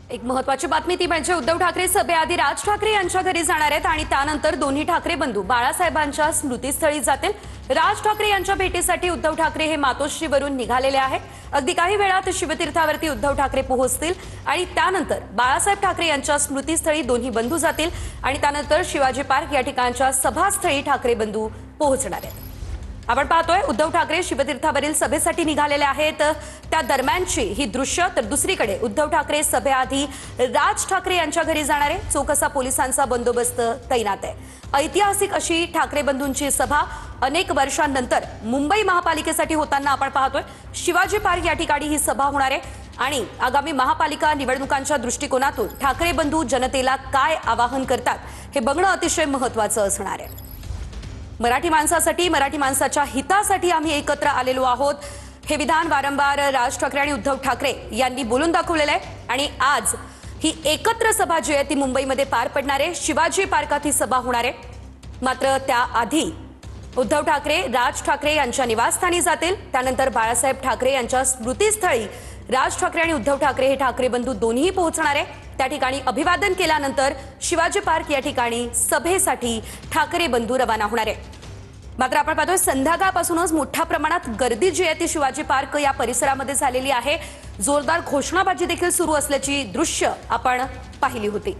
एक महत्त्वाची बातमी ती म्हणजे उद्धव ठाकरे सभेआधी राज ठाकरे यांच्या घरी जाणार आहेत आणि त्यानंतर दोन्ही ठाकरे बंधू बाळासाहेबांच्या स्मृतीस्थळी जातील। राज ठाकरे यांच्या भेटीसाठी उद्धव ठाकरे हे मातोश्रीवरून निघालेले आहेत। अगदी काही वेळात शिवतीर्थावरती उद्धव ठाकरे पोहोचतील आणि त्यानंतर बाळासाहेब ठाकरे यांच्या स्मृतीस्थळी दोन्ही बंधू जातील आणि त्यानंतर शिवाजी पार्क या ठिकाणच्या सभास्थळी ठाकरे बंधू पोहोचणार आहेत। आपण पाहतोय उद्धव ठाकरे शिवतीर्थावरील सभेसाठी निघालेले आहेत, त्या दरम्यानची ही दृश्य। तर दुसरीकडे उद्धव ठाकरे सभेआधी राज ठाकरे यांच्या घरी जाणार आहे। चोख पोलिसांचा बंदोबस्त तैनात आहे। ऐतिहासिक अशी ठाकरे बंधूंची सभा अनेक वर्षांनंतर मुंबई महापालिकेसाठी होताना आपण पाहतोय। शिवाजी पार्क या ठिकाणी ही सभा होणार आहे आणि आगामी महापालिका निवडणुकांच्या दृष्टिकोनातून ठाकरे बंधू जनतेला काय आवाहन करतात हे बघणं अतिशय महत्त्वाचं असणार आहे। मराठी माणसासाठी, मराठी माणसाच्या हितासाठी आम्ही एकत्र आलेलो आहोत, हे विधान वारंवार राज ठाकरे आणि उद्धव ठाकरे यांनी बोलून दाखवलेलं आहे आणि आज ही एकत्र सभा जी आहे ती मुंबईमध्ये पार पडणार आहे। शिवाजी पार्कात ही सभा होणार आहे। मात्र त्याआधी उद्धव ठाकरे राज ठाकरे यांच्या निवासस्थानी जातील, त्यानंतर बाळासाहेब ठाकरे यांच्या स्मृतीस्थळी राज ठाकरे आणि उद्धव ठाकरे हे ठाकरे बंधू दोन्ही पोहोचणार आहे। त्या ठिकाणी अभिवादन केल्यानंतर शिवाजी पार्क या ठिकाणी सभेसाठी ठाकरे बंधू रवाना होणार आहे। मात्र आपण पाहतोय संध्याकाळपासूनच मोठ्या प्रमाणात गर्दी जी आहे ती शिवाजी पार्क या परिसरामध्ये झालेली आहे। जोरदार घोषणाबाजी देखील सुरू असल्याची दृश्य आपण पाहिली होती।